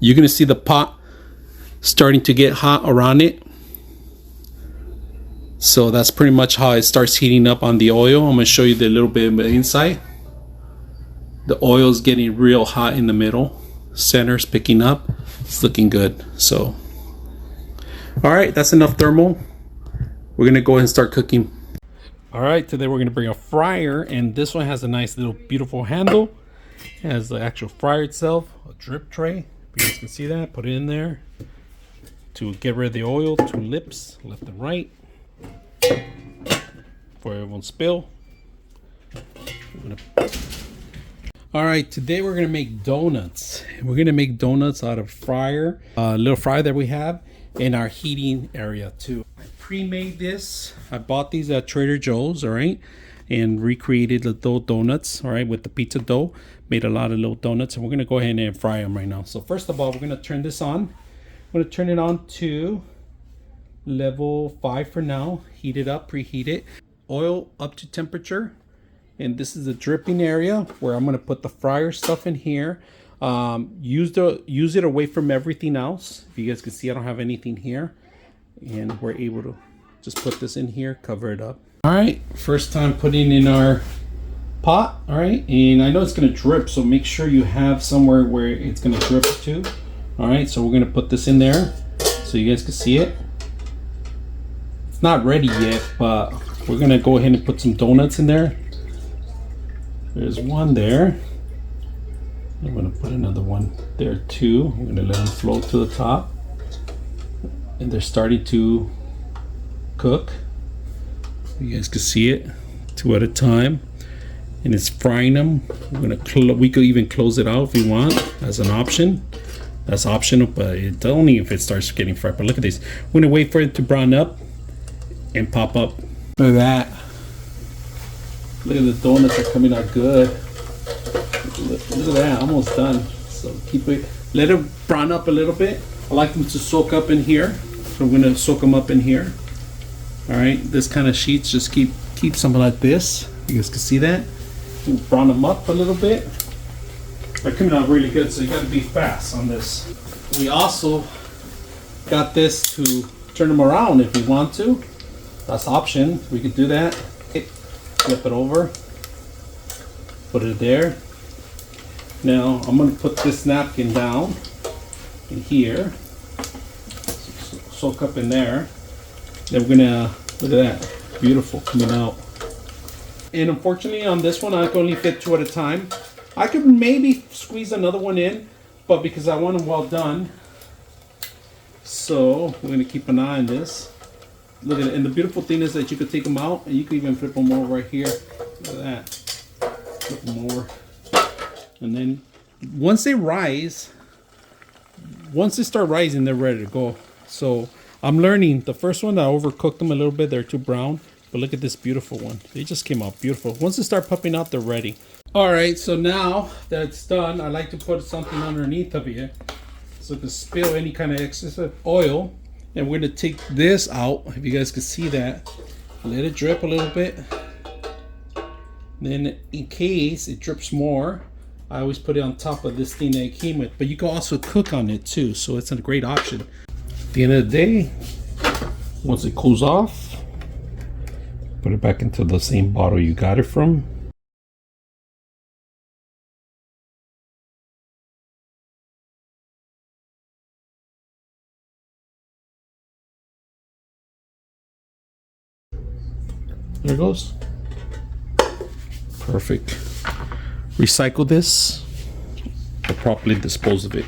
you're gonna see the pot starting to get hot around it. So that's pretty much how it starts heating up on the oil. I'm gonna show you the little bit of the inside. The oil is getting real hot in the middle. Center's picking up. It's looking good. So, all right, that's enough thermal. We're gonna go ahead and start cooking. All right, today we're gonna bring a fryer, and this one has a nice little beautiful handle. It has the actual fryer itself, a drip tray. You guys can see that. Put it in there to get rid of the oil. 2 lips, left and right, for it won't spill. All right, today we're gonna make donuts. We're gonna make donuts out of fryer, little fryer that we have in our heating area too. I pre-made this. I bought these at Trader Joe's, all right, and recreated the donuts, all right, with the pizza dough. Made a lot of little donuts, and we're gonna go ahead and fry them right now. So first of all, we're gonna turn this on. I'm gonna turn it on to level 5 for now. Heat it up, preheat it. Oil up to temperature. And this is the dripping area where I'm gonna put the fryer stuff in here. Use it away from everything else. If you guys can see, I don't have anything here. And we're able to just put this in here, cover it up. All right, first time putting in our pot, all right? And I know it's gonna drip, so make sure you have somewhere where it's gonna drip to. All right, so we're gonna put this in there so you guys can see it. It's not ready yet, but we're gonna go ahead and put some donuts in there. There's one there. I'm gonna put another one there too. I'm gonna let them float to the top. And they're starting to cook. You guys can see it, 2 at a time. And it's frying them. We could even close it out if we want as an option. That's optional, but it's only if it starts getting fried. But look at this. We're gonna wait for it to brown up and pop up. Look at that. Look at the donuts are coming out good. Look at that, almost done. So keep it, let it brown up a little bit. I like them to soak up in here, so I'm gonna soak them up in here. All right, this kind of sheets just keep something like this. You guys can see that. You brown them up a little bit. They're coming out really good, so you gotta be fast on this. We also got this to turn them around if you want to. That's option. We could do that. Flip it over, put it there. Now I'm going to put this napkin down in here, soak up in there. Then we're gonna, look at that, beautiful coming out. And unfortunately on this one I can only fit 2 at a time. I could maybe squeeze another one in, but because I want them well done, so we're going to keep an eye on this. Look at it, and the beautiful thing is that you could take them out and you can even flip them over right here. Look at that. Flip them over. And then once they rise, once they start rising, they're ready to go. So I'm learning. The first one, I overcooked them a little bit. They're too brown. But look at this beautiful one. They just came out beautiful. Once they start popping out, they're ready. All right, so now that it's done, I like to put something underneath of it so it can spill any kind of excess oil. And we're gonna take this out, if you guys can see that. Let it drip a little bit. Then in case it drips more, I always put it on top of this thing that it came with. But you can also cook on it too, so it's a great option. At the end of the day, once it cools off, put it back into the same bottle you got it from. There it goes. Perfect. Recycle this or properly dispose of it.